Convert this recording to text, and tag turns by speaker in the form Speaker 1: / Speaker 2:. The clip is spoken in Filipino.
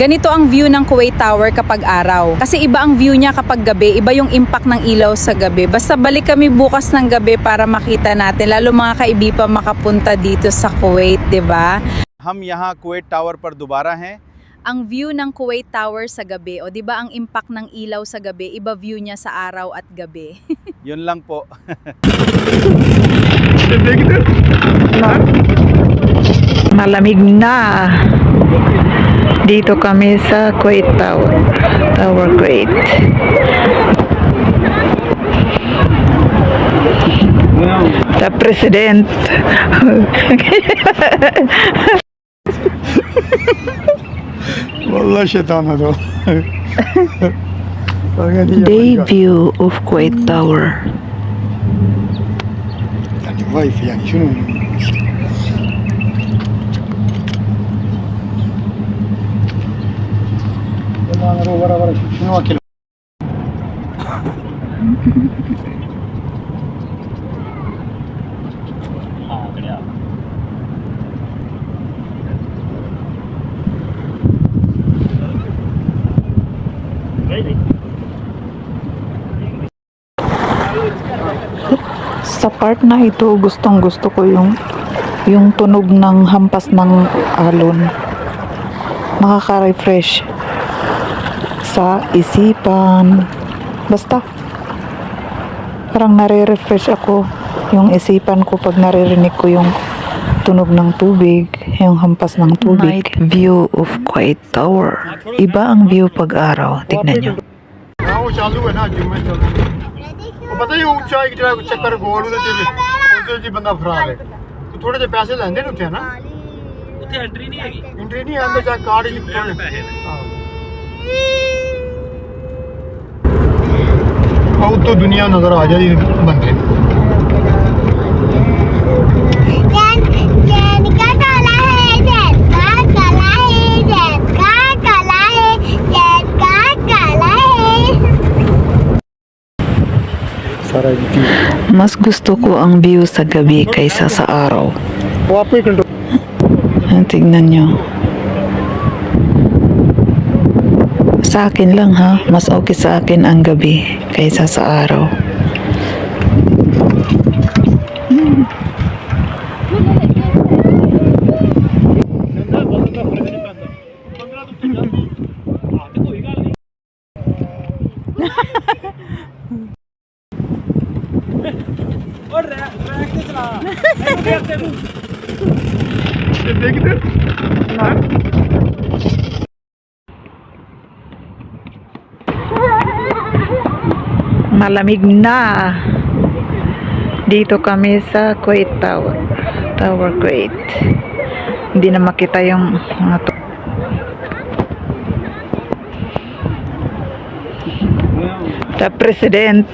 Speaker 1: Ganito ang view ng Kuwait Tower kapag araw. Kasi iba ang view niya kapag gabi, iba yung impact ng ilaw sa gabi. Basta balik kami bukas ng gabi para makita natin, lalo mga kaibigan makapunta dito sa Kuwait, 'di ba?
Speaker 2: हम यहाँ Kuwait tower पर दोबारा हैं.
Speaker 1: Ang view ng Kuwait Tower sa gabi, o 'di ba ang impact ng ilaw sa gabi, iba view niya sa araw at gabi.
Speaker 2: Yun lang po.
Speaker 3: Malamig na. Dito kami sa Kuwait Tower. Tower Kuwait. The President.
Speaker 4: والله شيطان هذول.
Speaker 3: Day view of Kuwait Tower.
Speaker 4: يعني واقف يعني شنو؟ شنو اكل؟
Speaker 3: Sa part na ito, gustong gusto ko yung tunog ng hampas ng alon. Nakaka-refresh sa isipan. Basta parang nare-refresh ako yung isipan ko pag naririnig ko yung tunog ng tubig, yung hampas ng tubig. Night view of Kuwait Tower. Iba ang view pag araw. Tignan nyo.
Speaker 4: वो चालू है ना जिम में चलू वो पता ही ऊंचा एक जगह चक्कर गोल ਉਹਦੇ ਚ ਬੰਦਾ ਫਰਾਰ ਹੈ ਥੋੜੇ ਜਿਹੇ ਪੈਸੇ ਲੈਂਦੇ ਨੇ ਉੱਥੇ ਨਾ
Speaker 5: ਉੱਥੇ ਐਂਟਰੀ ਨਹੀਂ ਹੈਗੀ
Speaker 4: ਐਂਟਰੀ ਨਹੀਂ ਆਂਦੇ ਜਾਂ ਕਾਰਡ ਹੀ ਪੈਸੇ ਬਹੁਤ ਤੋਂ ਦੁਨੀਆ ਨਜ਼ਰ ਆ ਜਾਂਦੀ ਬੰਦੇ
Speaker 3: Mas gusto ko ang view sa gabi kaysa sa araw.
Speaker 4: वो आपको ही control
Speaker 3: Tignan nyo. Sa akin lang ha, mas okay sa akin ang gabi kaysa sa araw.
Speaker 5: ਔਰ ਰੈਕ ਤੇ ਚਲਾ ਦੇਖਦੇ ਨੂੰ
Speaker 4: देखते
Speaker 3: Malamig na. Dito kami sa Kuwait Tower. Tower Kuwait. Hindi na makita yung mga The President.